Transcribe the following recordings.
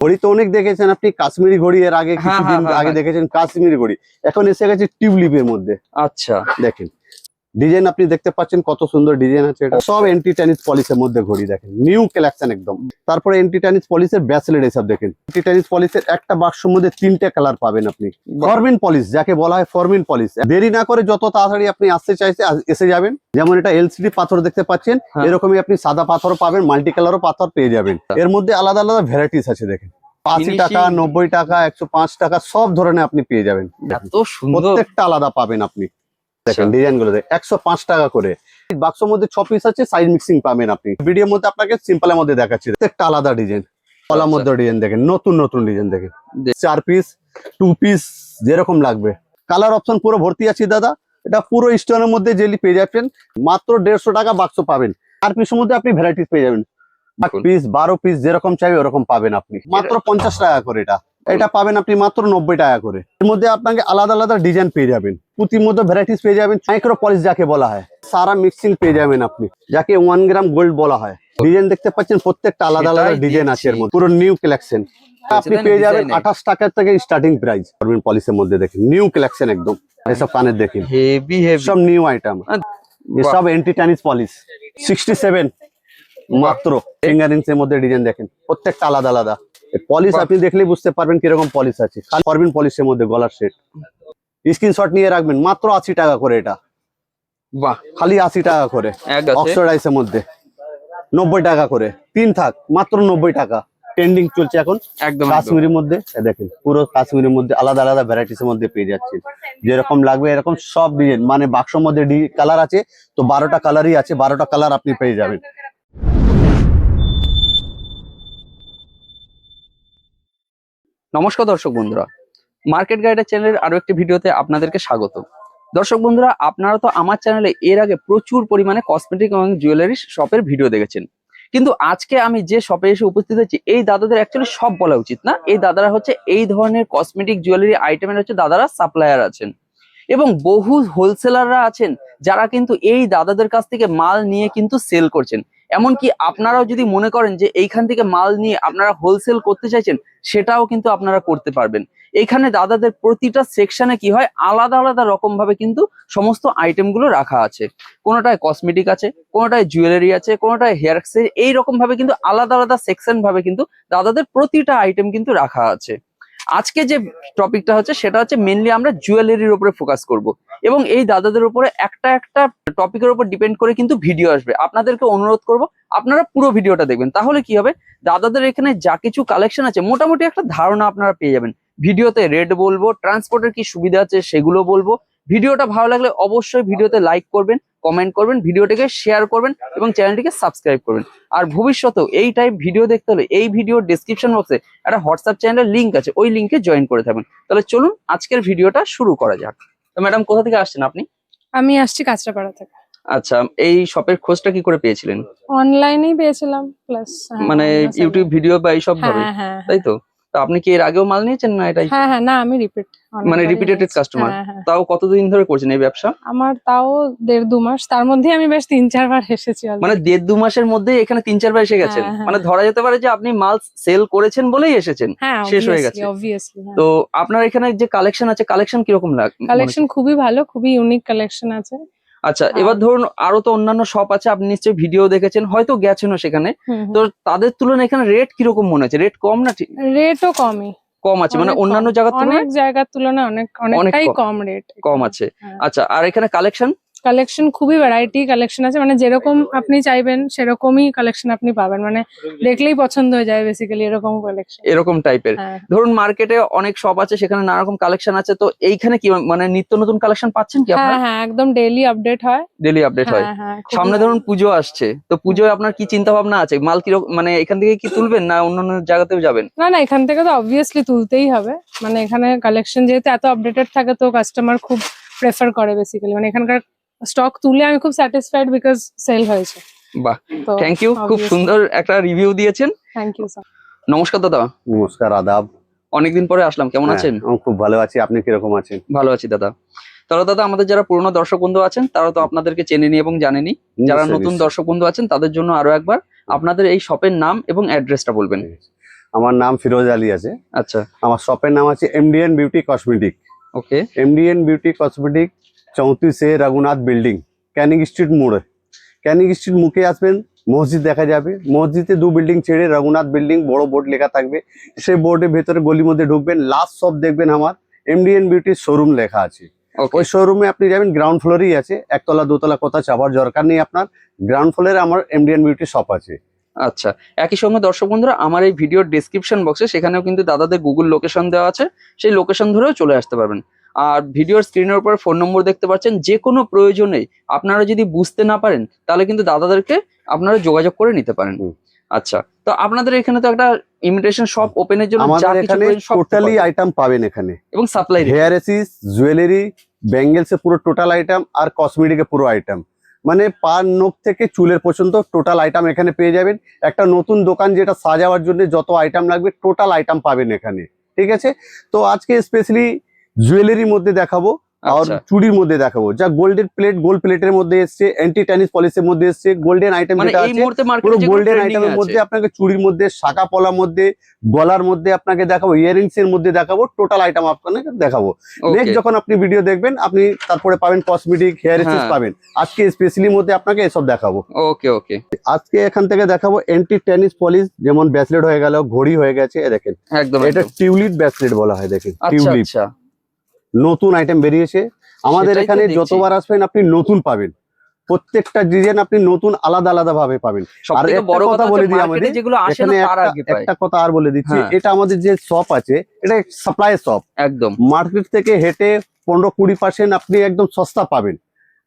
ঘড়ি তো অনেক দেখেছেন আপনি, কাশ্মীরি ঘড়ি এর আগে কিছুদিন আগে দেখেছেন কাশ্মীরি ঘড়ি, এখন এসে গেছে টিউলিপের মধ্যে। আচ্ছা দেখেন ডিজাইন আপনি দেখতে পাচ্ছেন কত সুন্দর ডিজাইন আছে, এটা সব এন্টি টেনিস পলিশের মধ্যে ঘড়ি, দেখেন নিউ কালেকশন একদম। তারপরে এন্টি টেনিস পলিশের ব্রেসলেট এসব দেখেন, এন্টি টেনিস পলিশের একটা বাক্সের মধ্যে 3টে কালার পাবেন আপনি। ফরমিন পলিশ যাকে বলা হয়, ফরমিন পলিশ। দেরি না করে যত তাড়াতাড়ি আপনি আসতে চাইছে এসে যাবেন। যেমন এটা এলসিডি পাথর দেখতে পাচ্ছেন, এরকমই আপনি সাদা পাথরও পাবেন, মাল্টি কালারও পাথর পেয়ে যাবেন। এর মধ্যে আলাদা আলাদা ভ্যারাইটিস আছে, দেখেন 80 টাকা, 90 টাকা, 105 টাকা সব ধরনের আপনি পেয়ে যাবেন। এত সুন্দর, প্রত্যেকটা আলাদা পাবেন আপনি। দেখেন ডিজাইন গুলো 105 টাকা করে। বাক্সের মধ্যে 6 পিস আছে, সাইজ মিক্সিং পাবেন আপনি। ভিডিওর মধ্যে আপনাকে সিম্পলের মধ্যে দেখাচ্ছি, একটা আলাদা ডিজাইন, কলার মধ্যে ডিজাইন দেখেন, নতুন নতুন ডিজাইন দেখেন, 4 পিস 2 পিস যেরকম লাগবে। কালার অপশন পুরো ভর্তি আছে দাদা। এটা পুরো স্টোনের মধ্যে জেলি পেয়ে যাচ্ছেন, মাত্র 150 টাকা বাক্স পাবেন। 4 পিসের মধ্যে আপনি ভ্যারাইটিস পেয়ে যাবেন, 8 পিস 12 পিস যেরকম চাইবে ওরকম পাবেন আপনি। মাত্র 50 টাকা করে এটা পাবেন আপনি মাত্র 90 টাকা করে। এর মধ্যে আপনাকে আলাদা আলাদা ডিজাইন পেয়ে যাবেন, পুঁতির মধ্যে ভ্যারাইটিস পেয়ে যাবেন। মাইক্রো পলিশ যাকে বলা হয়, সারা মিক্সিং পেয়ে যাবেন আপনি, যাকে 1 গ্রাম গোল্ড বলা হয়। ডিজাইন দেখতে পাচ্ছেন প্রত্যেকটা আলাদা আলাদা ডিজাইন আছে এর মধ্যে, পুরো নিউ কালেকশন। আপনি পেয়ে যাবেন 28 টাকা থেকে স্টার্টিং প্রাইস। ফরমিন পলিশের মধ্যে দেখেন নিউ কালেকশন একদম। এসব কানের দেখেন হেভি হেভি সব নিউ আইটেম, এসব এন্টি টেনিস পলিশ। 67 মাত্র। ফিঙ্গারিংস এর মধ্যে ডিজাইন দেখেন, প্রত্যেকটা আলাদা আলাদা পলিশ। আপনি দেখলেই বুঝতে পারবেন কিরকম পলিশ আছে। ফরমিন পলিশের মধ্যে গলার সেট, স্ক্রিনশট নিয়ে রাখবেন, মাত্র 80 টাকা করে এটা। বাহ, খালি 80 টাকা করে। অক্সিডাইজের মধ্যে 90 টাকা করে, 3 থাক মাত্র 90 টাকা। ট্রেন্ডিং চলছে এখন একদম কাশ্মীরের মধ্যে। দেখেন পুরো কাশ্মীরের মধ্যে আলাদা আলাদা ভ্যারাইটিস এর মধ্যে পেয়ে যাচ্ছে, যেরকম লাগবে এরকম সব ডিজাইন। মানে বাক্সের মধ্যে কালার আছে তো 12টা কালারই আছে, 12টা কালার আপনি পেয়ে যাবেন। নমস্কার দর্শক বন্ধুরা, মার্কেট গাইডের চ্যানেলের আরো একটি ভিডিওতে আপনাদেরকে স্বাগত। দর্শক বন্ধুরা, আপনারা তো আমার চ্যানেলে এর আগে প্রচুর পরিমাণে কসমেটিক এবং জুয়েলারি শপের ভিডিও দেখেছেন, কিন্তু আজকে আমি যে শপে এসে উপস্থিত হয়েছি, এই দাদাদের অ্যাকচুয়ালি সব বলা উচিত না। এই দাদারা হচ্ছে এই ধরনের কসমেটিক জুয়েলারি আইটেমের হচ্ছে দাদারা সাপ্লায়ার আছেন, এবং বহু হোলসেলাররা আছেন যারা কিন্তু এই দাদাদের কাছ থেকে মাল নিয়ে কিন্তু সেল করছেন। এমনকি আপনারাও যদি মনে করেন যে এইখান থেকে মাল নিয়ে আপনারা হোলসেল করতে চাইছেন, সেটাও কিন্তু আপনারা করতে পারবেন। এইখানে দাদাদের প্রতিটা সেকশনে কি হয়, আলাদা আলাদা রকম ভাবে কিন্তু সমস্ত আইটেম গুলো রাখা আছে। কোনোটায় কসমেটিক আছে, কোনোটায় জুয়েলারি আছে, কোনোটায় হেয়ার অ্যাক্সেসরি, এইরকম ভাবে কিন্তু আলাদা আলাদা সেকশন ভাবে কিন্তু দাদাদের প্রতিটা আইটেম কিন্তু রাখা আছে। আজকে যে টপিকটা হচ্ছে সেটা হচ্ছে মেনলি আমরা জুয়েলারির উপরে ফোকাস করব, এবং এই দাদাদের উপরে একটা একটা টপিকের উপর ডিপেন্ড করে কিন্তু ভিডিও আসবে। আপনাদেরকে অনুরোধ করব আপনারা পুরো ভিডিওটা দেখবেন, তাহলে কি হবে, দাদাদের এখানে যা কিছু কালেকশন আছে মোটামুটি একটা ধারণা আপনারা পেয়ে যাবেন। ভিডিওতে রেট বলবো, ট্রান্সপোর্টের কি সুবিধা আছে সেগুলো বলবো। ভিডিওটা ভালো লাগলে অবশ্যই ভিডিওতে লাইক করবেন, কমেন্ট করবেন, ভিডিওটিকে শেয়ার করবেন এবং চ্যানেলটিকে সাবস্ক্রাইব করবেন। আর ভবিষ্যতেও এই টাইপ ভিডিও দেখতে হলে এই ভিডিওর ডেসক্রিপশন বক্সে একটা হোয়াটসঅ্যাপ চ্যানেলের লিঙ্ক আছে, ওই লিঙ্কে জয়েন করে থাকবেন। তাহলে চলুন আজকের ভিডিওটা শুরু করা যাক। তো ম্যাডাম, কোথা থেকে আসছেন আপনি? আমি আসছি কাঁচরাপাড়া থেকে। আচ্ছা, এই শপের খোঁজটা কি করে পেয়েছিলেন? অনলাইনেই পেয়েছিলাম, প্লাস মানে ইউটিউব ভিডিও বা এইসব ভাবে, হ্যাঁ, তাই তো? তো আপনি কি এর আগেও মাল নিয়েছেন না এটাই? হ্যাঁ, না আমি রিপিট, মানে রিপিটেড কাস্টমার। তাও কতদিন ধরে করছেন এই ব্যবসা? আমার তাও 1.5-2 মাস, তার মধ্যে আমি বেশ 3-4 বার এসেছি। মানে 1.5-2 মাসের মধ্যে এখানে 3-4 বার এসে গেছেন। মানে ধরা যেতে পারে যে আপনি মাল সেল করেছেন বলেই এসেছেন, শেষ হয়ে গেছে। তো আপনার এখানে যে কালেকশন আছে, কালেকশন কিরকম লাগে? কালেকশন খুবই ভালো, খুবই ইউনিক কালেকশন আছে। আচ্ছা, এবার ধরুন আরো তো অন্যান্য শপ আছে, আপনি নিশ্চয়ই ভিডিও দেখেছেন, হয়তো গেছেনও সেখানে। তো তাদের তুলনায় এখানে রেট কিরকম মনে হচ্ছে? রেট কম না? রেটও কমই কম আছে, মানে অন্যান্য জায়গার তুলনায় অনেক জায়গার তুলনায় অনেকটাই কম রেট, কম আছে। আচ্ছা, আর এখানে কালেকশন খুবই ভ্যারাইটি কালেকশন আছে, মানে যেরকম আপনি চাইবেন সেরকমই কালেকশন আপনি পাবেন। মানে দেখলেই পছন্দ হয়ে যায় বেসিক্যালি এরকম কালেকশন, এরকম টাইপের। ধরুন মার্কেটে অনেক শপ আছে, সেখানে নানা রকম কালেকশন আছে, তো এইখানে কি মানে নিত্য নতুন কালেকশন পাচ্ছেন কি আপনারা? হ্যাঁ, একদম ডেইলি আপডেট হয়। ডেইলি আপডেট হয়। সামনে ধরুন পুজো আসছে, তো পুজোয় আপনার কি চিন্তা ভাবনা আছে? মাল কি মানে এখান থেকে কি তুলবেন না অন্যান্য জায়গাতেও যাবেন? না, এখান থেকে তো অবভিয়াসলি তুলতেই হবে। মানে এখানে কালেকশন যেহেতু এত আপডেটেড থাকে, তো কাস্টমার খুব প্রেফার করে বেসিক্যালি। মানে এখানকার স্টক তুলে আমি খুব স্যাটিসফাইড, বিকজ সেল হয়েছে। বাহ, থ্যাংক ইউ, খুব সুন্দর একটা রিভিউ দিয়েছেন। Thank you sir. নমস্কার দাদা। নমস্কার, আদাব। অনেকদিন পরে আসলাম, কেমন আছেন? খুব ভালো আছি, আপনি কিরকম আছেন? ভালো আছি দাদা। তাহলে দাদা, আমাদের যারা পুরনো দর্শক বন্ধু আছেন তারা তো আপনাদেরকে চেনেনি এবং জানেনি, যারা নতুন দর্শক বন্ধু আছেন তাদের জন্য আরো একবার আপনাদের এই শপের নাম এবং অ্যাড্রেসটা বলবেন। আমার নাম ফিরোজ আলী আছে। আচ্ছা, আমার শপের নাম আছে MDN beauty cosmetic. Okay, MDN beauty cosmetic 34 Raghunath building, Canning street মোড়ে। ক্যানিং স্ট্রিট মুখে আসবেন, মসজিদ দেখা যাবে, মসজিদে 2 বিল্ডিং ছেড়ে রঘুনাথ বিল্ডিং বড় বোর্ড লেখা থাকবে, সেই বোর্ডের ভেতরে গলির মধ্যে ঢুকবেন, লাস্ট শপ দেখবেন আমার এমডিএন বিউটির শোরুম লেখা আছে। ওকে, ওই শোরুমে আপনি যাবেন, গ্রাউন্ড ফ্লোরেই আছে, একতলা দোতলা কোথাও চাপার দরকার নেই আপনার, গ্রাউন্ড ফ্লোরে আমার এমডিএন বিউটি শপ আছে। আচ্ছা। একই সঙ্গে দর্শক বন্ধুরা, আমার এই ভিডিওর ডেসক্রিপশন বক্সে সেখানেও কিন্তু দাদাদের গুগল লোকেশন দেওয়া আছে, সেই লোকেশন ধরেও চলে আসতে পারবেন। আর ভিডিওর স্ক্রিনের উপর ফোন নম্বর দেখতে পাচ্ছেন, যে কোনো প্রয়োজনে আপনারা যদি বুঝতে না পারেন তাহলে কিন্তু দাদাদেরকে আপনারা যোগাযোগ করে নিতে পারেন। হুম। আচ্ছা, তো আপনাদের এখানে তো একটা ইমিটেশন শপ ওপেনের জন্য যা আমাদের কিছু এখানে প্রয়োজন সব টোটালি পাবেন। আইটেম পাবেন এখানে, এবং সাপ্লাই হেয়ার এসিস, জুয়েলারি, ব্যাঙ্গেলস পুরো টোটাল আইটেম, আর কসমেটিকের পুরো আইটেম, মানে পার নখ থেকে চুলের পর্যন্ত টোটাল আইটেম এখানে পেয়ে যাবেন। একটা নতুন দোকান যেটা সাজাবার জন্য যত আইটেম লাগবে টোটাল আইটেম পাবেন এখানে, ঠিক আছে। তো আজকে স্পেশালি জুয়েলারির মধ্যে দেখাবো আর আচ্ছা, চুড়ির মধ্যে দেখাবো, যা গোল্ডেন প্লেট, গোল্ড প্লেটের মধ্যে এসছে, অ্যান্টি টেনিস পলিশের মধ্যে এসছে, গোল্ডেন আইটেম মানে যেটা এই আছে মুহূর্তে পুরো মার্কেটে গোল্ডেন আইটেমের মধ্যে আপনাকে চুড়ির মধ্যে, শাখা পলার মধ্যে, গলার মধ্যে আপনাকে দেখাবো, ইয়ারিংস এর মধ্যে দেখাবো, টোটাল আইটেম আপনাকে দেখাবো। নেক্সট যখন আপনি ভিডিও দেখবেন আপনি তারপরে পাবেন কসমেটিক, হেয়ার এসেস হ্যাঁ। পাবেন। আজকে স্পেশালি মধ্যে আপনাকে এসব দেখাবো। ওকে, ওকে, আজকে এখান থেকে দেখাবো অ্যান্টি টেনিস পলিশ, যেমন ব্রেসলেট হয়ে গেল, ঘড়ি হয়ে গেছে, এ দেখেন একদম এটা একদম। টিউলিপ ব্রেসলেট বলা হয়, দেখেন আচ্ছা, টিউলিপ আচ্ছা, নতুন আইটেম বেরিয়েছে আমাদের সেটাই তো এখানে। দেখছি। যতবার আসবেন আপনি নতুন পাবেন, প্রত্যেকটা ডিজাইন আপনি নতুন আলাদা আলাদা ভাবে পাবেন। আর সবথেকে একটা বড় কথা কথা বলে হচ্ছে দিই মার্কেটে আমাদের যেগুলো আসে না এখানে তার আগে পায়। একটা কথা আর বলে দিচ্ছি, হ্যাঁ। এটা আমাদের যে শপ আছে এটা সাপ্লাই শপ, একদম, মার্কেট থেকে হেঁটে 15-20% আপনি একদম সস্তা পাবেন।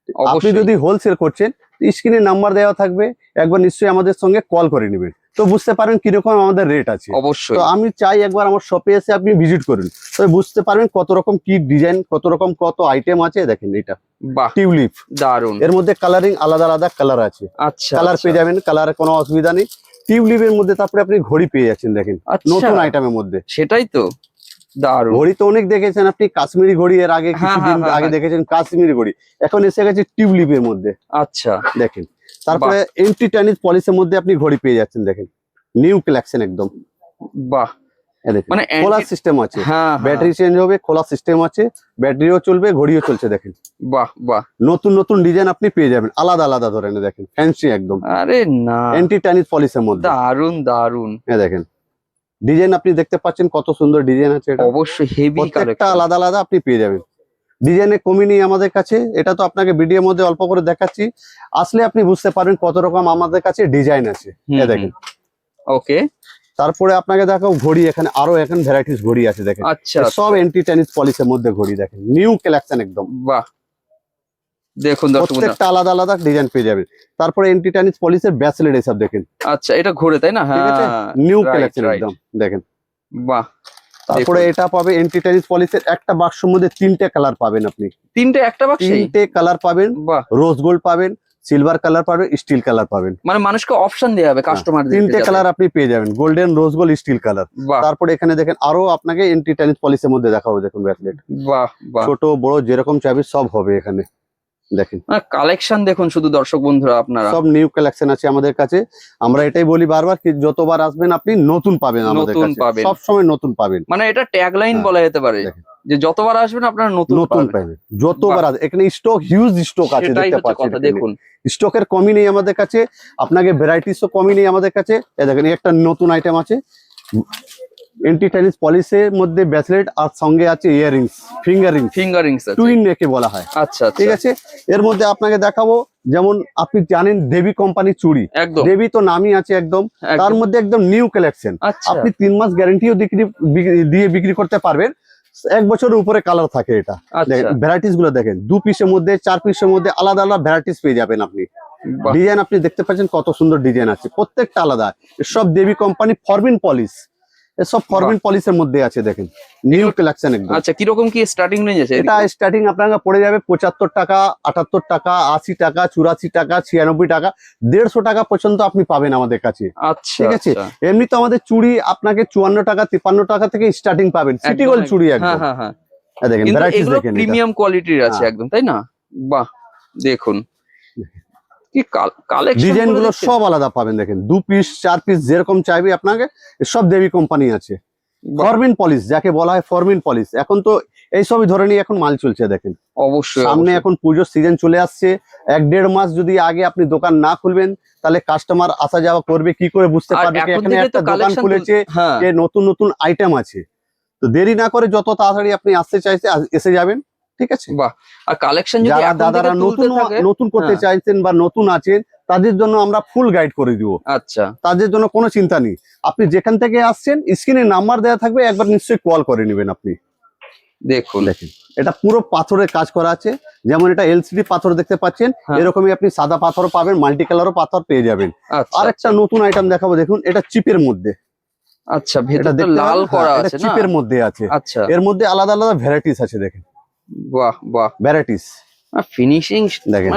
আপনি অবশ্যই। যদি হোলসেল করছেন, স্ক্রিনে নাম্বার দেওয়া থাকবে, একবার নিশ্চয়ই আমাদের সঙ্গে কল করে নেবেন, তো বুঝতে পারেন কিরকম আমাদের রেট আছে। অবশ্যই। তো আমি চাই একবার আমার শপে এসে আপনি ভিজিট করুন, তো বুঝতে পারবেন কত রকম কি ডিজাইন, কত রকম কত আইটেম আছে। দেখেন এটা বাহ, টিউলিপ, দারুন। এর মধ্যে কালারিং আলাদা আলাদা কালার আছে, আচ্ছা, কালার আচ্ছা, পেয়ে যাবেন, কালারের কোনো অসুবিধা নেই। টিউলিপের মধ্যে তারপরে আপনি ঘড়ি পেয়ে যাচ্ছেন, দেখেন আচ্ছা, নতুন আইটেমের মধ্যে। সেটাই তো দারুন। ঘড়ি তো অনেক দেখেছেন আপনি, কাশ্মীরি ঘড়ি এর আগে হ্যাঁ, কিছুদিন হ্যাঁ, আগে হ্যাঁ। দেখেছেন কাশ্মীরি ঘড়ি, এখন এসে গেছে টিউলিপের মধ্যে, আচ্ছা, দেখেন। তারপরে এন্টি টেনিস পলিশের মধ্যে আপনি ঘড়ি পেয়ে যাচ্ছেন, দেখেন নিউ কালেকশন একদম। বাহ, এই দেখেন মানে খোলা anti- সিস্টেম আছে, হ্যাঁ, ব্যাটারি চেঞ্জ হবে, খোলা সিস্টেম আছে, ব্যাটারিও চলবে, ঘড়িও চলছে, দেখেন বাহ, বাহ, নতুন নতুন ডিজাইন আপনি পেয়ে যাবেন আলাদা আলাদা ধরনের, দেখেন ফ্যান্সি একদম আরে না, এন্টি টেনিস পলিশের মধ্যে। দারুন দারুন। হ্যাঁ দেখেন ডিজাইন আপনি দেখতে পাচ্ছেন কত সুন্দর ডিজাইন আছে, এটা অবশ্যই হেভি প্রত্যেকটা কালেকশন। আলাদা আলাদা আপনি পেয়ে যাবেন। ডিজাইনে কমই নেই আমাদের কাছে, এটা তো আপনাকে ভিডিওর মধ্যে অল্প করে দেখাচ্ছি, আসলে আপনি বুঝতে পারবেন কত রকম আমাদের কাছে ডিজাইন আছে। এই দেখেন ওকে, তারপরে আপনাকে দেখাও ঘড়ি, এখানে আরো এখন ভ্যারাইটিস ঘড়ি আছে, দেখেন আচ্ছা, সব এন্টি টেনিস পলিশের মধ্যে ঘড়ি, দেখেন নিউ কালেকশন একদম, বাহ, দেখুন দর্শক বন্ধুরা। প্রত্যেকটা আলাদা আলাদা ডিজাইন পেয়ে যাবেন। তারপরে এন্টি টেনিস পলিশের ব্রেসলেট এসব দেখেন, আচ্ছা, এটা ঘুরে তাই না? ঠিক আছে হ্যাঁ, নিউ right, কালেকশন right. একদম, দেখেন। বাহ, তারপরে দেখুন। এটা পাবে এন্টি টেনিস পলিশের একটা বাক্সের মধ্যে 3টে কালার পাবেন আপনি, তিনটে একটা বাক্সে? 3টে কালার পাবেন, বাহ, রোজ গোল্ড পাবেন, সিলভার কালার পাবেন, স্টিল কালার পাবেন, মানে মানুষকে অপশন দেওয়া হবে কাস্টমার। 3টে কালার আপনি পেয়ে যাবেন, golden, rose gold, steel colour. বাহ, তারপরে এখানে দেখেন আরো আপনাকে এন্টি টেনিস পলিশের মধ্যে দেখাবো, দেখুন ব্রেসলেট বাহ, বাহ, ছোট বড় যেরকম চাইবে সব হবে এখানে, দেখেন কালেকশন দেখুন শুধু দর্শক বন্ধুরা আপনারা। সব নিউ কালেকশন আছে আমাদের কাছে। আমরা এটাই বলি বারবার কি যতবার আসবেন আপনি নতুন পাবেন আমাদের নতুন কাছে, পাবেন। সব সময় নতুন পাবেন, মানে এটা ট্যাগলাইন হ্যাঁ, বলা যেতে পারে, দেখেন। যে যতবার আসবেন আপনারা নতুন নতুন পাবেন। পাবেন যতবার আসবেন। এখানে স্টক হিউজ স্টক আছে, সেটাই দেখতে হচ্ছে পাচ্ছেন কথা, দেখুন। স্টকের কমই নেই আমাদের কাছে, আপনাকে ভ্যারাইটিসও কমই নেই আমাদের কাছে। এই দেখেন এই একটা নতুন আইটেম আছে এন্টি টেনিস পলিশের মধ্যে ব্রেসলেট, আর সঙ্গে আছে ইয়ারিংস, ফিঙ্গার রিংস, ফিঙ্গারিংস আছে। টুইন নেকে বলা হয়, আচ্ছা, ঠিক আচ্ছা, আছে। এর মধ্যে আপনাকে দেখাবো, যেমন আপনি জানেন দেবী কোম্পানির চুড়ি, একদম দেবী তো নামই আছে একদম, তার একদম। মধ্যে একদম নিউ কালেকশন। আচ্ছা, আপনি 3 মাস গ্যারান্টিও দিয়ে বিক্রি করতে পারবেন, 1 বছরের উপরে কালার থাকে এটা। আচ্ছা, দেখেন ভ্যারাইটিস গুলো দেখেন, 2 পিসের মধ্যে 4 পিসের মধ্যে আলাদা আলাদা ভ্যারাইটিস পেয়ে যাবেন আপনি। বাহ, ডিজাইন আপনি দেখতে পাচ্ছেন কত সুন্দর ডিজাইন আছে, প্রত্যেকটা আলাদা। সব দেবী কোম্পানি ফরবিন পলিশ, এসব ফরবিন পলিশের মধ্যে আছে, দেখেন নিউ কালেকশন একদম। আচ্ছা, কিরকম কি স্টার্টিং রেঞ্জ আছে? এটা স্টার্টিং আপনার পড়ে যাবে 75 টাকা, 78 টাকা, 80 টাকা, 84 টাকা, 96 টাকা, 150 টাকা পর্যন্ত আপনি পাবেন আমাদের কাছে, আচ্ছা, ঠিক আছে। আচ্ছা, এমনি তো আমাদের চুড়ি আপনাকে 54 টাকা, 53 টাকা থেকে স্টার্টিং পাবেন, সিটি একদম, গোল্ড চুড়ি হ্যাঁ, একদম। হ্যাঁ, হ্যাঁ। দেখেন কিন্তু ভ্যারাইটিস এগুলো দেখেন, এটা প্রিমিয়াম কোয়ালিটির আছে হ্যাঁ। একদম, তাই না? বাহ, দেখুন কি কালেকশন ডিজাইন গুলো সব আলাদা পাবেন, দেখেন 2 পিস 4 পিস যেরকম চাইবে আপনাকে, সব দেবী কোম্পানি আছে। ফরমিন পলিশ যাকে বলা হয়, ফরমিন পলিশ, এখন তো এইসবই ধরে নিয়ে এখন মাল চলছে। দেখেন অবশ্যই সামনে এখন পুজোর সিজন চলে আসছে, 1-1.5 মাস যদি আগে আপনি দোকান না খুলবেন তাহলে কাস্টমার আসা যাওয়া করবে কি করে, বুঝতে পারবে কি এখানে একটা দোকান খুলেছে, হ্যাঁ যে নতুন নতুন আইটেম আছে। তো দেরি না করে যত তাড়াতাড়ি আপনি আসতে চাইছে এসে যাবেন, ঠিক আছে। বাহ, আর কালেকশন যদি যারা এখন থেকে দাদারা তুলতে থাকে, নতুন করতে হ্যাঁ। চাইছেন বা নতুন আছেন, তাদের জন্য আমরা ফুল গাইড করে দিব। আচ্ছা তাদের জন্য কোনো চিন্তা নেই। আপনি যেখান থেকে আসছেন স্ক্রিনে নাম্বার দেওয়া থাকবে, একবার নিশ্চয়ই কল করে নেবেন আপনি। দেখুন দেখেন এটা পুরো পাথরের কাজ করা আছে, যেমন এটা এলসিডি পাথর দেখতে পাচ্ছেন, হ্যাঁ। এরকমই আপনি সাদা পাথরও পাবেন, মাল্টি কালারও পাথর পেয়ে যাবেন। আচ্ছা আর একটা নতুন আইটেম দেখাবো, দেখুন এটা চিপের মধ্যে, আচ্ছা এটা ভেতরটা দেখতে লাল পাবেন, করা এটা আছে না? চিপের মধ্যে আছে। আচ্ছা এর মধ্যে আলাদা আলাদা ভ্যারাইটিস আছে, দেখেন বাহ বাহ, ভ্যারাইটিস ফিনিশিং দেখেন।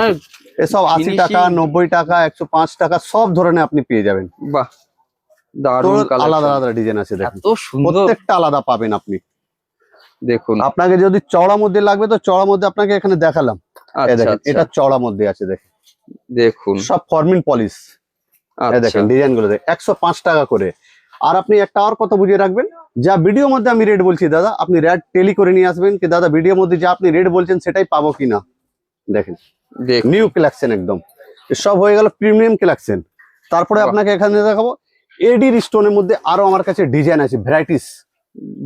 এসব 80 টাকা, 90 টাকা, 105 টাকা সব ধরনের আপনি পেয়ে যাবেন। বাহ, দারুণ আলাদা কালেকশন, আলাদা ডিজাইন আছে, দেখেন এত সুন্দর। প্রত্যেকটা আলাদা পাবেন আপনি। দেখুন আপনাকে যদি চওড়া মধ্যে লাগবে তো চওড়া মধ্যে আপনাকে এখানে দেখালাম। এই আচ্ছা দেখেন আচ্ছা এটা চওড়া মধ্যে আছে, দেখেন দেখুন সব ফরমিন পলিশ। এই আচ্ছা দেখেন ডিজাইন গুলো দেখেন, 105 টাকা করে। আর আপনি একটা আর কথা বুঝিয়ে রাখবেন, যা ভিডিও মধ্যে আমি রেট বলছি দাদা, আপনি রেট টেলি করে নিয়ে আসবেন কি দাদা, ভিডিওর মধ্যে যা আপনি রেট বলছেন সেটাই পাবো কিনা। দেখেন দেখুন নিউ কালেকশন একদম, সব হয়ে গেল প্রিমিয়াম কালেকশন। তারপরে বাহ। আপনাকে এখানে দেখাবো এডি স্টোনের মধ্যে আরো আমার কাছে ডিজাইন আছে, ভ্যারাইটিস।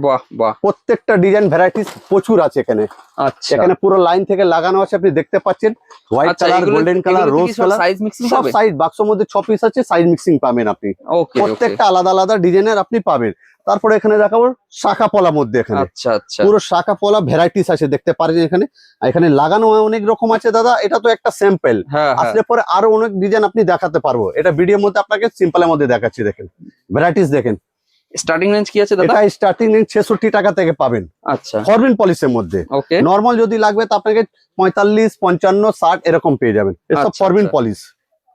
বাহ বাহ, প্রত্যেকটা ডিজাইন ভ্যারাইটিস প্রচুর আছে এখানে। আচ্ছা এখানে পুরো লাইন থেকে লাগানো আছে, আপনি দেখতে পাচ্ছেন, হোয়াইট আচ্ছা, কালার, গোল্ডেন কালার, রোজ কালার, সাইজ মিক্সিং সব হবে? সাইজ বাক্সের মধ্যে 6 পিস আছে, সাইজ মিক্সিং পাবেন আপনি। ওকে ওকে, প্রত্যেকটা আলাদা আলাদা ডিজাইনের আপনি পাবেন। তারপরে এখানে দেখাবো শাখা পলা মধ্যে, এখানে আচ্ছা আচ্ছা পুরো শাখা পলা ভ্যারাইটিস আছে, দেখতে পারেন এখানে। আর এখানে লাগানো অনেক রকম আছে দাদা, এটা তো একটা স্যাম্পল, হ্যাঁ হ্যাঁ, আসলে পরে আরো অনেক ডিজাইন আপনি দেখাতে পারবো। এটা ভিডিওর মধ্যে আপনাকে সিম্পলের মধ্যে দেখাচ্ছি, দেখেন ভ্যারাইটিস দেখেন। স্টার্টিং রেঞ্জ কি আছে দাদা? এটা স্টার্টিং রেঞ্জ 66 টাকা থেকে পাবেন, আচ্ছা ফরমিন পলিশের মধ্যে। ওকে, নরমাল যদি লাগবে তো আপনাকে 45, 55, 60 এরকম পেয়ে যাবেন। এসব আচ্ছা, ফরমিন আচ্ছা। পলিশ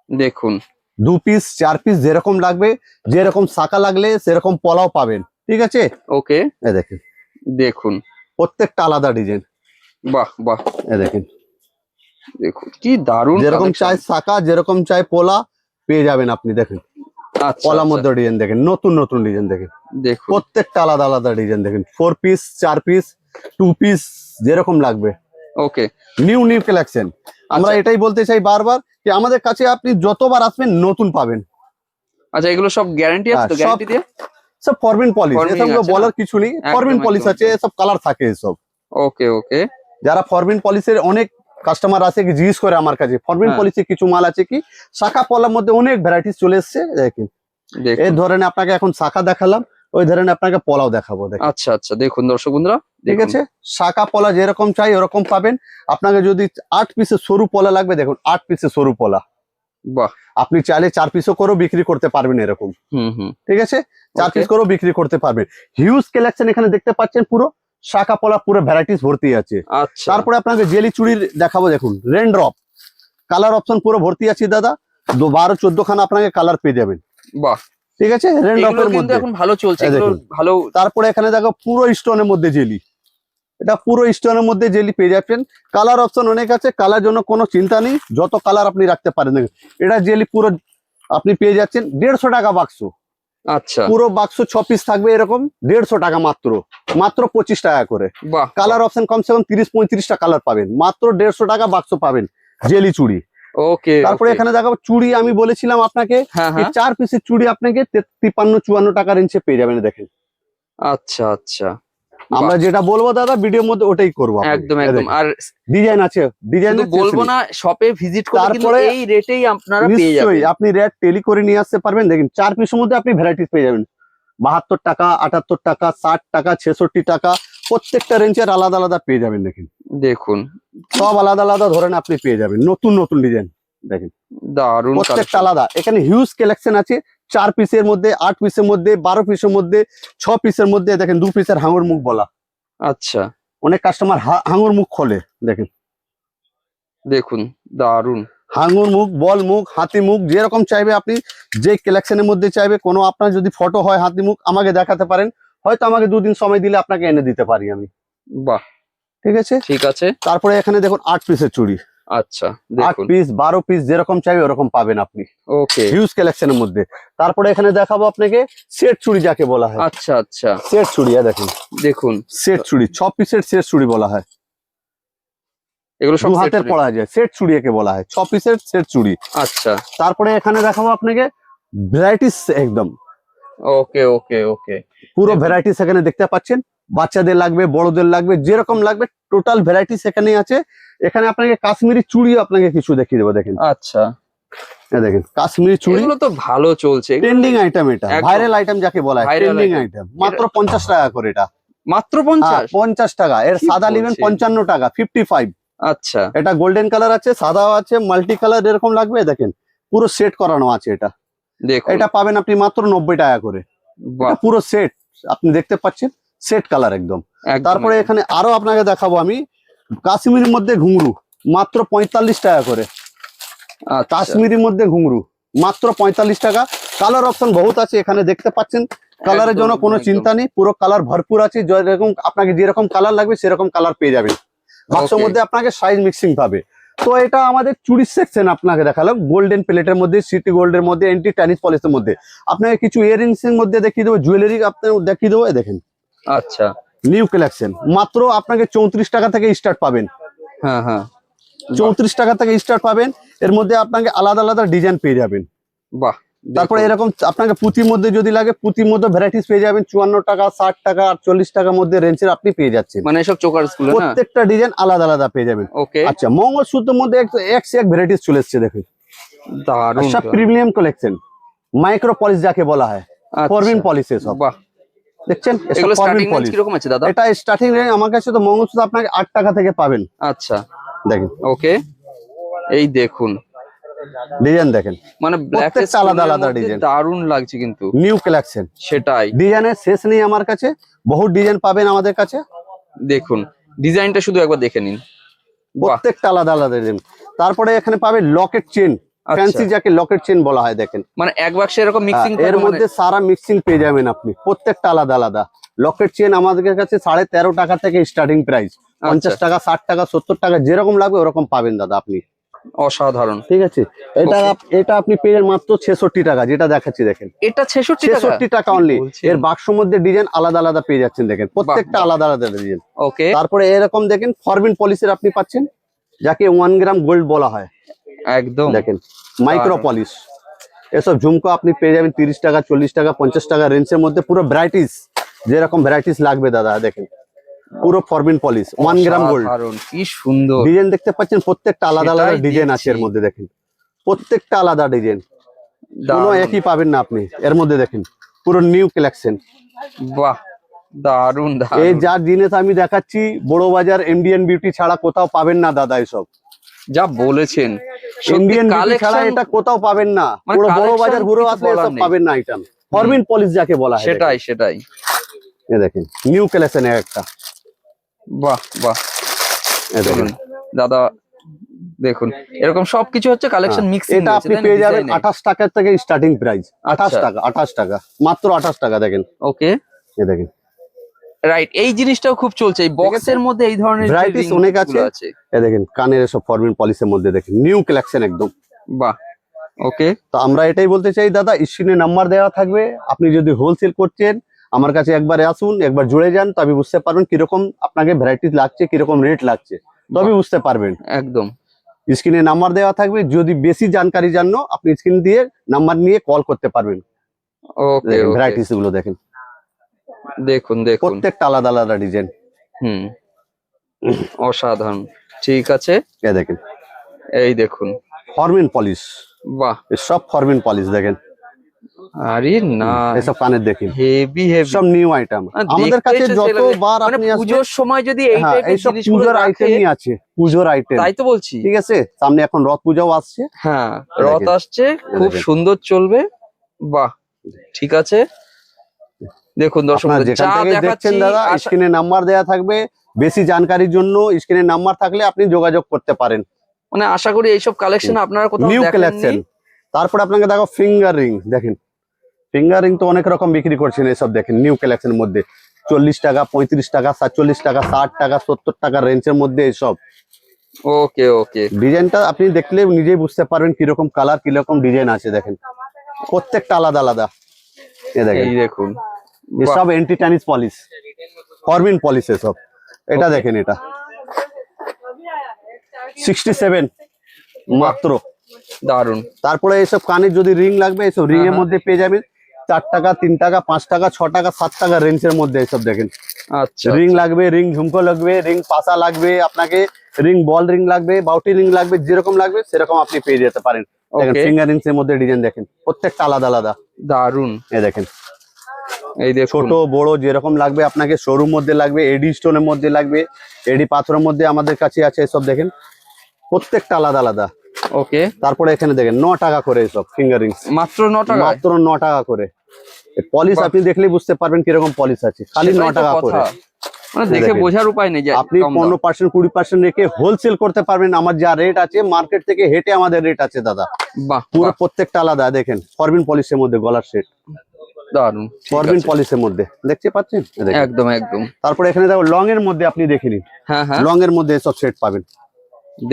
দেখুন 2 পিস 4 পিস যেরকম লাগবে, যেরকম শাখা লাগলে সেরকম পলাও পাবেন, ঠিক আছে। ওকে, এই দেখেন দেখুন প্রত্যেকটা আলাদা ডিজাইন। বাহ বাহ, এই দেখেন দেখুন কি দারুণ যেরকম collection। চাই শাখা, যেরকম চাই পোলা পেয়ে যাবেন আপনি। দেখেন আচ্ছা পলার আচ্ছা, মধ্যে ডিজাইন দেখেন, নতুন নতুন ডিজাইন দেখেন, দেখুন প্রত্যেকটা আলাদা আলাদা ডিজাইন দেখেন। 4 পিস 4 পিস 2 পিস যেরকম লাগবে, ওকে নিউ নিউ কালেকশন। আমরা আচ্ছা। এটাই বলতে চাই বারবার যে আমাদের কাছে আপনি যতবার আসবেন নতুন পাবেন। আচ্ছা এগুলো সব গ্যারান্টি আছে তো? হ্যাঁ, গ্যারান্টি দিয়ে? সব ফরমিন পলিশ, Forming এসব আছে বলার না? কিছু নেই। একদম, ফরমিন পলিশ একদম, আছে, এসব কালার থাকে এসব। ওকে ওকে, যারা ফরমিন পলিশের অনেক কাস্টমার আছে কি জিজ্ঞেস করে আমার কাছে ফরমিন হ্যাঁ। পলিশে কিছু মাল আছে কি। শাখা পলার মধ্যে অনেক ভ্যারাইটিস চলে এসছে, দেখেন এই দেখুন ধরনের আপনাকে এখন শাখা দেখালাম, ওই ধরনের আপনাকে পলাও দেখাবো, দেখেন আচ্ছা আচ্ছা, দেখুন দর্শক বন্ধুরা, ঠিক দেখুন। আছে। শাখা পলা যেরকম চাই ওরকম পাবেন। আপনাকে যদি 8 পিসের সরু পলা লাগবে, দেখুন 8 পিসের সরু পলা বাহ, আপনি চাইলে 4 পিসও করেও বিক্রি করতে পারবেন এরকম, হুম হুম, ঠিক আছে। 4 Okay. পিস করেও বিক্রি করতে পারবেন। হিউজ কালেকশন এখানে দেখতে পাচ্ছেন, পুরো শাখা পলা পুরো ভ্যারাইটিস ভর্তি আছে। আচ্ছা তারপরে আপনাকে জেলি চুড়ির দেখাবো, দেখুন রেনড্রপ কালার অপশন পুরো ভর্তি আছে দাদা। 12-14 খানা আপনাকে কালার পেয়ে যাবেন, বাহ, ঠিক আছে। এগুলো রেনড্রপের কিন্তু মধ্যে এখন ভালো চলছে, এই এগুলো দেখুন। ভালো। তারপরে এখানে দেখো পুরো স্টোনের মধ্যে জেলি, এটা পুরো স্টোনের মধ্যে জেলি পেয়ে যাচ্ছেন। কালার অপশন অনেক আছে, কালার জন্য কোনো চিন্তা নেই, যত কালার আপনি রাখতে পারেন। দেখুন এটা জেলি পুরো আপনি পেয়ে যাচ্ছেন 150 টাকা বাক্স। আচ্ছা পুরো বাক্স 6 পিস থাকবে এরকম, 150 টাকা মাত্র, মাত্র 25 টাকা করে। বাহ, কালার অপশন কমসে কম 30-35টা কালার পাবেন, মাত্র 150 টাকা বাক্স পাবেন জেলি চুড়ি। ওকে। তারপরে এখানে দেখাবো চুড়ি, আমি বলেছিলাম আপনাকে হ্যাঁ এই হ্যাঁ, 4 পিসের চুড়ি আপনাকে 53-54 টাকা রেঞ্জে পেয়ে যাবেন। দেখেন আচ্ছা আচ্ছা, আমরা যেটা বলবো দাদা ভিডিওর মধ্যে ওটাই করবো। একদম একদম। আর ডিজাইন আছে, ডিজাইন শুধু বলবো না, শপে ভিজিট করে কিন্তু তারপরে এই রেটেই আপনারা পেয়ে নিশ্চয়ই যাবেন। আপনি রেট টেলি করে নিয়ে আসতে পারবেন। দেখেন 4 পিসের মধ্যে আপনি ভ্যারাইটিস পেয়ে যাবেন, 72 টাকা, 78 টাকা, 60 টাকা, 66 টাকা, প্রত্যেকটা রেঞ্জের আলাদা আলাদা পেয়ে যাবেন। দেখেন দেখুন সব আলাদা আলাদা ধরনের আপনি পেয়ে যাবেন, নতুন নতুন ডিজাইন দেখেন দারুণ প্রত্যেকটা collection। আলাদা। এখানে হিউজ কালেকশন আছে, 4 পিসের মধ্যে, 8 পিসের মধ্যে, 12 পিসের মধ্যে, 6 পিসের মধ্যে। দেখেন 2 পিসের হাঙর মুখ বলা, আচ্ছা অনেক কাস্টমার হাঙর মুখ খোলে। দেখেন দেখুন দারুণ, হাঙর মুখ, বল মুখ, হাতি মুখ, যেরকম চাইবে আপনি, যে কালেকশনের মধ্যে চাইবে। কোনো আপনার যদি ফটো হয় হাতি মুখ আমাকে দেখাতে পারেন, হয়তো আমাকে 2 দিন সময় দিলে আপনাকে এনে দিতে পারি আমি, বাহ ঠিক আছে। ঠিক আছে। তারপরে এখানে দেখুন 8 পিসের চুড়ি, আচ্ছা 8 দেখুন। পিস 12 পিস যেরকম চাই ওরকম পাবেন আপনি, ওকে। হিউজ কালেকশনের মধ্যে। তারপরে এখানে দেখাবো আপনাকে সেট চুড়ি যাকে বলা হয়। আচ্ছা আচ্ছা সেট চুড়ি দেখেন, দেখুন সেট চুড়ি 6 পিসের সেট চুড়ি বলা হয়, এগুলো সব দু set হাতের চুড়ি। পরা যায়, সেট চুড়ি একে বলা হয়, 6 পিসের সেট চুড়ি। আচ্ছা তারপরে এখানে দেখাবো আপনাকে ভ্যারাইটিস, একদম ওকে ওকে ওকে। পুরো দেখুন। ভ্যারাইটিস এখানে দেখতে পাচ্ছেন, বাচ্চাদের লাগবে বড়দের লাগবে যেরকম লাগবে টোটাল ভ্যারাইটিস এখানেই আছে। এখানে আপনাকে কাশ্মীরি চুড়িও আপনাকে কিছু দেখিয়ে দেবো, দেখেন আচ্ছা এই দেখেন কাশ্মীরি চুড়ি, এগুলো তো ভালো চলছে, এগুলো ট্রেন্ডিং আইটেম, এটা একদম। ভাইরাল আইটেম যাকে বলা হয়, Viral ট্রেন্ডিং item। আইটেম, মাত্র 50 টাকা করে এটা। মাত্র হ্যাঁ 50? 50 টাকা, এর কি সাদা নেবেন বলছেন? 55 টাকা, 55। আচ্ছা এটা গোল্ডেন কালার আছে, সাদাও আছে, মাল্টি কালার এরকম লাগবে, দেখেন পুরো সেট করানো আছে এটা। দেখুন। এটা পাবেন আপনি মাত্র 90 টাকা করে, বাহ, এটা পুরো সেট আপনি দেখতে পাচ্ছেন, সেট কালার একদম। একদম, তারপরে একদম। এখানে আরো আপনাকে দেখাবো আমি কাশ্মীরের মধ্যে ঘুঙরু, মাত্র 45 টাকা করে। আচ্ছা, কাশ্মীরের মধ্যে ঘুঙরু মাত্র 45 টাকা। কালার অপশন বহুত আছে এখানে দেখতে পাচ্ছেন, কালারের একদম, জন্য কোনো একদম। চিন্তা নেই, পুরো কালার ভরপুর আছে, যেরকম আপনাকে যেরকম কালার লাগবে সেরকম কালার পেয়ে যাবেন। বাক্সের Okay. মধ্যে আপনাকে সাইজ মিক্সিং পাবে। তো এটা আমাদের চুড়ির সেকশন আপনাকে দেখালাম, গোল্ডেন প্লেটের মধ্যে, সিটি গোল্ডের মধ্যে, এন্টি টাইনিস পলিশের মধ্যে। আপনাকে কিছু ইয়ারিংস এর মধ্যে দেখিয়ে দেবো, জুয়েলারি আপনাকে দেখিয়ে দেবো, এই দেখেন আচ্ছা নিউ কালেকশন, মাত্র আপনাকে 34 টাকা থেকে স্টার্ট পাবেন, হ্যাঁ হ্যাঁ 34 টাকা থেকে স্টার্ট পাবেন। এর মধ্যে আপনাকে আলাদা আলাদা ডিজাইন পেয়ে যাবেন। বাহ। তারপরে দেখুন। এরকম আপনাকে পুঁতির মধ্যে যদি লাগে, পুঁতির মধ্যে ভ্যারাইটিস পেয়ে যাবেন, 54 টাকা, 60 টাকা, 48 টাকার মধ্যে রেঞ্জের আপনি পেয়ে যাচ্ছেন। মানে এসব চোকার গুলো না? প্রত্যেকটা ডিজাইন আলাদা আলাদা পেয়ে যাবেন। ওকে। আচ্ছা মঙ্গলসূত্রের মধ্যে এক সে এক ভ্যারাইটিস চলে এসছে, দেখুন দারুণ সব তো। প্রিমিয়াম কালেকশন, মাইক্রো পলিশ যাকে বলা হয়, আচ্ছা, ফরবিন পলিশ সব বাহ। দেখছেন, এসব এগুলো ফরবিন স্টার্টিং রেঞ্জ পলিশ। কিরকম আছে দাদা? এটা স্টার্টিং রেঞ্জ আমার কাছে তো মঙ্গলসূত্র আপনাকে 8 টাকা থেকে পাবেন, আচ্ছা দেখেন ওকে। এই দেখুন ডিজাইন দেখেন, মানে ব্ল্যাক প্রত্যেকটা আলাদা আলাদা ডিজাইন, দারুণ লাগছে কিন্তু। New collection. সেটাই ডিজাইনের শেষ নেই আমার কাছে, বহুত ডিজাইন পাবেন আমাদের কাছে, দেখুন, ডিজাইনটা শুধু একবার দেখে নিন। বাহ, প্রত্যেকটা আলাদা আলাদা ডিজাইন। তারপরে এখানে পাবে লকেট চেন, আচ্ছা। ফ্যান্সি যাকে লকেট চেন বলা হয়, দেখেন মানে এক বাক্সে এরকম মিক্সিং এর মধ্যে সারা মিক্সিং পেয়ে যাবেন আপনি, প্রত্যেকটা আলাদা আলাদা। লকেট চেন আমাদের কাছে 13.5 টাকা থেকে স্টার্টিং প্রাইস, 50 টাকা, 60 টাকা, 70 টাকা যেরকম লাগবে ওরকম পাবেন দাদা আপনি, অসাধারণ। ঠিক আছে। এটা আপনি পেয়ে যান মাত্র 66 টাকা, যেটা দেখাচ্ছি দেখেন, এটা 66 টাকা? 66 টাকা অনলি। এর বাক্সর মধ্যে ডিজাইন আলাদা আলাদা পেয়ে যাচ্ছেন, দেখেন প্রত্যেকটা বাহ। আলাদা আলাদা ডিজাইন। ওকে তারপরে এরকম দেখেন ফরবিন পলিশের আপনি পাচ্ছেন, যাকে 1 গ্রাম গোল্ড বলা হয়, একদম। দেখেন মাইক্রো পলিশ। এসব ঝুমকো আপনি পেয়ে যাবেন 30 টাকা, 40 টাকা, 50 টাকা রেঞ্জের মধ্যে, পুরো ভ্যারাইটিস যেরকম ভ্যারাইটিস লাগবে দাদা, দেখেন পুরো ফরবিন পলিশ 1 গ্রাম গোল্ড। অসাধারণ, কি সুন্দর ডিজাইন দেখতে পাচ্ছেন, প্রত্যেকটা আলাদা আলাদা সেটাই ডিজাইন আছে এর দেখছি। মধ্যে, দেখেন প্রত্যেকটা আলাদা ডিজাইন, কোনো দারুণ। একই পাবেন না আপনি এর মধ্যে, দেখেন পুরো নিউ কালেকশন। বাহ, দারুণ এই দারুণ। যার জিনিস আমি দেখাচ্ছি বড় বাজার ইন্ডিয়ান বিউটি ছাড়া কোথাও পাবেন না দাদা, এসব যা বলেছেন, ইন্ডিয়ান বিউটি ছাড়া এটা কোথাও পাবেন না, মানে পুরো বড় collection বাজার ঘুরে কিছু আসলে বলার এসব নেই। পাবেন না আইটেম। ফরবিন পলিশ যাকে বলা হয়, সেটাই সেটাই। এই দেখেন নিউ কালেকশন একটা, বাহ বাহ। এই দেখেন চলুন দাদা, দেখুন এরকম সবকিছু হচ্ছে কালেকশন মিক্সিং। এটা আপনি পেয়ে যাবেন 28 টাকা থেকে স্টার্টিং প্রাইস, 28 টাকা, 28 টাকা, মাত্র 28 টাকা, দেখেন ওকে এই দেখেন রাইট। এই জিনিসটাও খুব চলছে, এই বক্সের মধ্যে এই ধরনের ভ্যারাইটিস অনেক আছে। এই দেখেন কানের এসব ফরবিন পলিশের মধ্যে, দেখেন নিউ কালেকশন একদম। বাহ ওকে। তো আমরা এটাই বলতে চাই দাদা, স্ক্রিনে নাম্বার দেওয়া থাকবে, আপনি যদি হোলসেল করছেন আমার কাছে একবার আসুন, একবার জুড়ে যান, তবে বুঝতে পারবেন কিরকম আপনাকে ভ্যারাইটিস লাগছে, কিরকম রেট লাগছে, তবে বুঝতে পারবেন। একদম। স্ক্রিনে নাম্বার দেওয়া থাকবে, যদি বেশি জানকারি জানো আপনি স্ক্রিন দিয়ে নাম্বার নিয়ে কল করতে পারবেন। ওকে দেখেন ওকে, ভ্যারাইটিস গুলো দেখেন, দেখুন দেখুন। প্রত্যেকটা আলাদা আলাদা ডিজাইন। হুম, অসাধারণ। ঠিক আছে, এই দেখেন এই দেখুন। ফরবিন পলিশ, বাহ, সব ফরবিন পলিশ দেখেন, আরে না এসব কানের দেখেন, হেভি হেভি। সব নিউ আইটেম আমাদের কাছে যতবার আপনি আসবেন। পুজোর সময় যদি এই হ্যাঁ টাইপের এইসব জিনিসগুলো পুজোর রাখে, আইটেমই আছে, পুজোর আইটেম, তাই তো বলছি। ঠিক আছে। সামনে এখন রথ পূজাও আসছে, হ্যাঁ রথ দেখেন। আসছে, খুব দেখেন। সুন্দর চলবে। বাহ, ঠিক আছে। দেখুন দর্শক, আপনারা যেখান যা থেকে দেখাচ্ছি দেখছেন দাদা, স্ক্রিনে নাম্বার দেওয়া থাকবে, বেশি জানকারির জন্য স্ক্রিনে নাম্বার থাকলে আপনি যোগাযোগ করতে পারেন। মানে আশা করি এইসব কালেকশন আপনারা কোথাও নিউ দেখেননি। কালেকশন। তারপর আপনাকে দেখো ফিঙ্গার রিং, দেখেন ফিঙ্গার রিং তো অনেক রকম বিক্রি করছেন, এসব দেখেন নিউ কালেকশনের মধ্যে 40 টাকা, 35 টাকা, 47 টাকা, 60 টাকা, 70 টাকা রেঞ্জের মধ্যে এসব ওকে ওকে। ডিজাইনটা আপনি দেখলে নিজেই বুঝতে পারবেন কিরকম কালার কিরকম ডিজাইন আছে দেখেন, প্রত্যেকটা আলাদা আলাদা। দেখেন এই দেখুন, এসব এন্টি টেনিস পলিশ, ফরমিন পলিশ এসব। এটা Okay. দেখেন, এটা 67 মাত্র। দারুন। তারপরে এইসব কানের যদি রিং লাগবে, এইসব রিং এর মধ্যে পেয়ে যাবেন 4 টাকা, 3 টাকা, 5 টাকা, 6 টাকা, 7 টাকা রেঞ্জের মধ্যে এইসব দেখেন। আচ্ছা রিং লাগবে, রিং ঝুমকো লাগবে, রিং পাশা লাগবে, আপনাকে রিং বল রিং লাগবে, বাউটি রিং লাগবে, যেরকম লাগবে সেরকম আপনি পেয়ে যেতে পারেন। দেখেন Okay. ফিঙ্গার রিংস এর মধ্যে ডিজাইন দেখেন, প্রত্যেকটা আলাদা আলাদা। দারুন। এই দেখেন এই দেখুন, ছোট বড় যেরকম লাগবে আপনাকে, শোরুম মধ্যে লাগবে, এডি স্টোনের মধ্যে লাগবে, এডি পাথরের মধ্যে আমাদের কাছে আছে এসব দেখেন, প্রত্যেকটা আলাদা আলাদা। ওকে। তারপরে এখানে দেখেন 9 টাকা করে এসব ফিঙ্গার রিংস, মাত্র 9 টাকা। মাত্র 9 টাকা করে। পলিশ বাহ। আপনি দেখলেই বুঝতে পারবেন কিরকম পলিশ আছে, খালি 9 টাকা করে। মানে দেখে দেখেন। বোঝার উপায় নেই যে আপনি কম দাম। 15% 20% রেখে হোলসেল করতে পারবেন। আমার যা রেট আছে মার্কেট থেকে হেঁটে আমাদের রেট আছে দাদা, বাহ পুরো বাহ, প্রত্যেকটা আলাদা। দেখেন ফরবিন পলিশের মধ্যে গলার সেট, দারুন। ঠিক ফরবিন আছে। পলিশের মধ্যে দেখতে পাচ্ছেন। এই দেখেন। একদম একদম। তারপরে এখানে দেখো লং এর মধ্যে আপনি দেখে নিন, হ্যাঁ হ্যাঁ, লং এর মধ্যে এসব সেট পাবেন।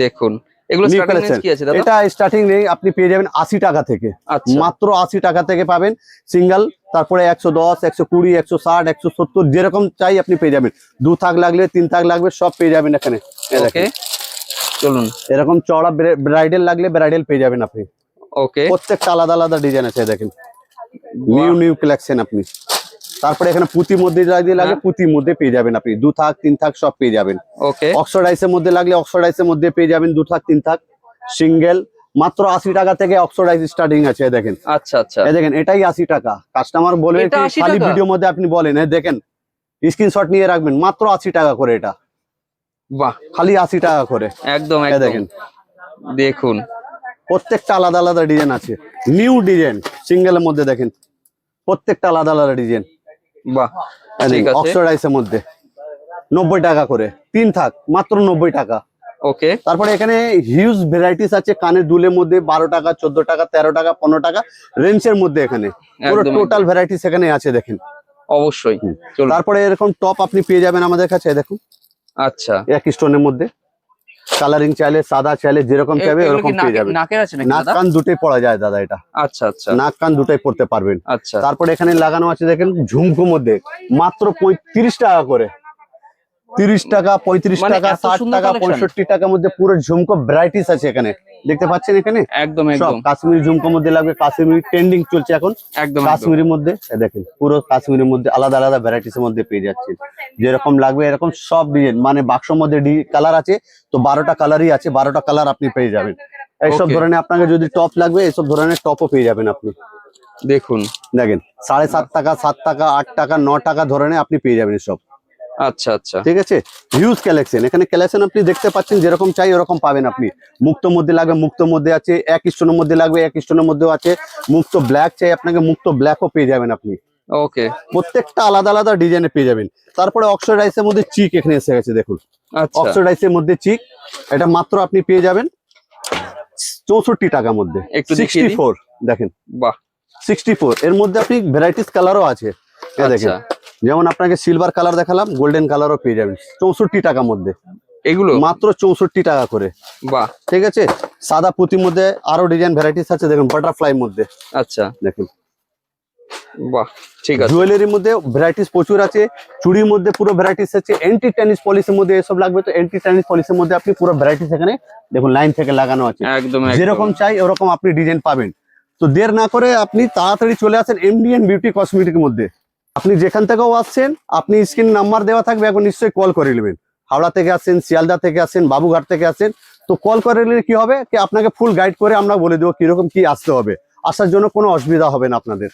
দেখুন এগুলো New স্টার্টিং collection। রেঞ্জ কি আছে দাদা? এটা স্টার্টিং নেই, আপনি পেয়ে যাবেন 80 টাকা থেকে, আচ্ছা মাত্র 80 টাকা থেকে পাবেন সিঙ্গেল। তারপরে 110, 120, 160, 170 যেরকম চাই আপনি পেয়ে যাবেন। 2 থাক লাগলে 3 থাক লাগবে সব পেয়ে যাবেন এখানে। এই ওকে, দেখেন, চলুন। এরকম চওড়া ব্রাইডাল লাগলে ব্রাইডাল পেয়ে যাবেন আপনি, ওকে, প্রত্যেকটা আলাদা আলাদা ডিজাইন আছে দেখেন, নিউ নিউ কালেকশন আপনি। তারপরে এখানে পুঁতির মধ্যে যা দিয়ে লাগে হ্যাঁ। পুঁতির মধ্যে পেয়ে যাবেন আপনি, 2 থাক 3 থাক সব পেয়ে যাবেন। ওকে, অক্সিডাইজের মধ্যে লাগলে অক্সিডাইজের মধ্যে পেয়ে যাবেন 2 থাক 3 থাক সিঙ্গেল। মাত্র 80 টাকা থেকে অক্সিডাইজ স্টার্টিং আছে। এই দেখেন, আচ্ছা আচ্ছা। এই দেখেন এটাই 80 টাকা। কাস্টমার বলে এটা কি 80 খালি টাকা? ভিডিওর মধ্যে আপনি বলেন, এই দেখেন স্ক্রিনশট নিয়ে রাখবেন, মাত্র 80 টাকা করে এটা, বাহ, খালি 80 টাকা করে। একদম এই একদম। দেখেন দেখুন, প্রত্যেকটা আলাদা আলাদা ডিজাইন আছে, নিউ ডিজাইন সিঙ্গেলের মধ্যে দেখেন, প্রত্যেকটা আলাদা আলাদা ডিজাইন। বাহ, ঠিক আছে। অক্সিডাইজের মধ্যে 90 টাকা করে 3 থাক, মাত্র 90 টাকা। ওকে, তারপরে এখানে হিউজ ভ্যারাইটিস আছে কানের দুলের মধ্যে, 12 টাকা, 14 টাকা, 13 টাকা, 15 টাকা রেঞ্জের মধ্যে এখানে পুরো একদম টোটাল ভ্যারাইটিস এখানে আছে দেখেন। অবশ্যই। চলুন। তারপরে এরকম টপ আপনি পেয়ে যাবেন আমাদের কাছে, দেখুন আচ্ছা, এক স্টোনের মধ্যে, কালারিং চাইলে সাদা চাইলে যেরকম চাইবে এগুলো এরকম কি পেয়ে যাবেন। নাকের আছে নাকি নাক দাদা? কান দুটোই পড়া যায় দাদা, এটা আচ্ছা আচ্ছা নাক কান দুটোই পড়তে পারবেন। আচ্ছা। তারপরে এখানে লাগানো আছে দেখেন ঝুমকো মধ্যে, মাত্র 35 টাকা করে, 30 টাকা, 35 মানে টাকা, এত 60 সুন্দর টাকা, collection? 65 টাকার মধ্যে পুরো ঝুমকো ভ্যারাইটিস আছে এখানে, দেখতে পাচ্ছেন এখানে একদম সব একদম কাশ্মীরি ঝুমকোর মধ্যে লাগবে, কাশ্মীরি ট্রেন্ডিং চলছে এখন, একদম একদম। কাশ্মীরির মধ্যে। এই দেখেন পুরো কাশ্মীরের মধ্যে আলাদা আলাদা ভ্যারাইটিস এর মধ্যে পেয়ে যাচ্ছেন, যেরকম লাগবে এরকম সব ডিজাইন। মানে বাক্সর মধ্যে কালার আছে তো 12টা কালারই আছে, 12টা কালার আপনি পেয়ে যাবেন। এইসব Okay. ধরনের আপনাকে যদি টপ লাগবে এইসব ধরনের টপও পেয়ে যাবেন আপনি। দেখুন, দেখেন 7.5 টাকা, 7 টাকা, 8 টাকা, 9 টাকা ধরনের আপনি পেয়ে যাবেন সব। আচ্ছা আচ্ছা। ঠিক আছে, হিউজ কালেকশন এখানে, কালেকশন আপনি দেখতে পাচ্ছেন, যেরকম চাই ওরকম পাবেন আপনি। মুক্ত মধ্যে লাগবে মুক্তর মধ্যে আছে, এক স্টোনের মধ্যে লাগবে এক স্টোনের মধ্যেও আছে, মুক্ত ব্ল্যাক চাই আপনাকে মুক্ত ব্ল্যাকও পেয়ে যাবেন আপনি, ওকে, প্রত্যেকটা আলাদা আলাদা ডিজাইনে পেয়ে যাবেন। তারপরে অক্সিডাইজের মধ্যে চিক এখানে এসে গেছে দেখুন, আচ্ছা অক্সিডাইজের মধ্যে চিক, এটা মাত্র আপনি পেয়ে যাবেন 64 টাকার মধ্যে। একটু দেখিয়ে দিন। 64 দেখেন, বাহ, 64 এর মধ্যে আপনি ভ্যারাইটিস কালারও আছে। এই দেখেন, আচ্ছা। যেমন আপনাকে সিলভার কালার দেখালাম, গোল্ডেন কালারও পেয়ে যাবেন 64 টাকার মধ্যে, এগুলো মাত্র 64 টাকা করে। বাহ, ঠিক আছে, সাদা পুঁতির মধ্যে আরো ডিজাইন ভ্যারাইটিস আছে দেখুন, বাটারফ্লাই মধ্যে আচ্ছা, দেখুন, বাহ, ঠিক আছে। জুয়েলারির মধ্যে ভ্যারাইটিস প্রচুর আছে, চুড়ির মধ্যে পুরো ভ্যারাইটিস আছে, এন্টি টেনিস পলিশের মধ্যে এসব লাগবে তো এন্টি টেনিস পলিশের মধ্যে আপনি পুরো ভ্যারাইটিস এখানে দেখুন লাইন থেকে লাগানো আছে, একদম যেরকম চাই ওরকম আপনি ডিজাইন পাবেন। তো দের না করে আপনি তাড়াতাড়ি চলে আসেন এমডিএন বিউটি কসমেটিকের মধ্যে। আপনি যেখান থেকেও আসছেন, আপনি স্ক্রিন নাম্বার দেওয়া থাকবে, এখন নিশ্চয়ই কল করে নেবেন। হাওড়া থেকে আসেন, শিয়ালদা থেকে আসেন, বাবুঘাট থেকে আসেন, তো কল করে নিলে কি হবে কি আপনাকে ফুল গাইড করে আমরা বলে দেবো কিরকম কি আসতে হবে, আসার জন্য কোনো অসুবিধা হবে না আপনাদের।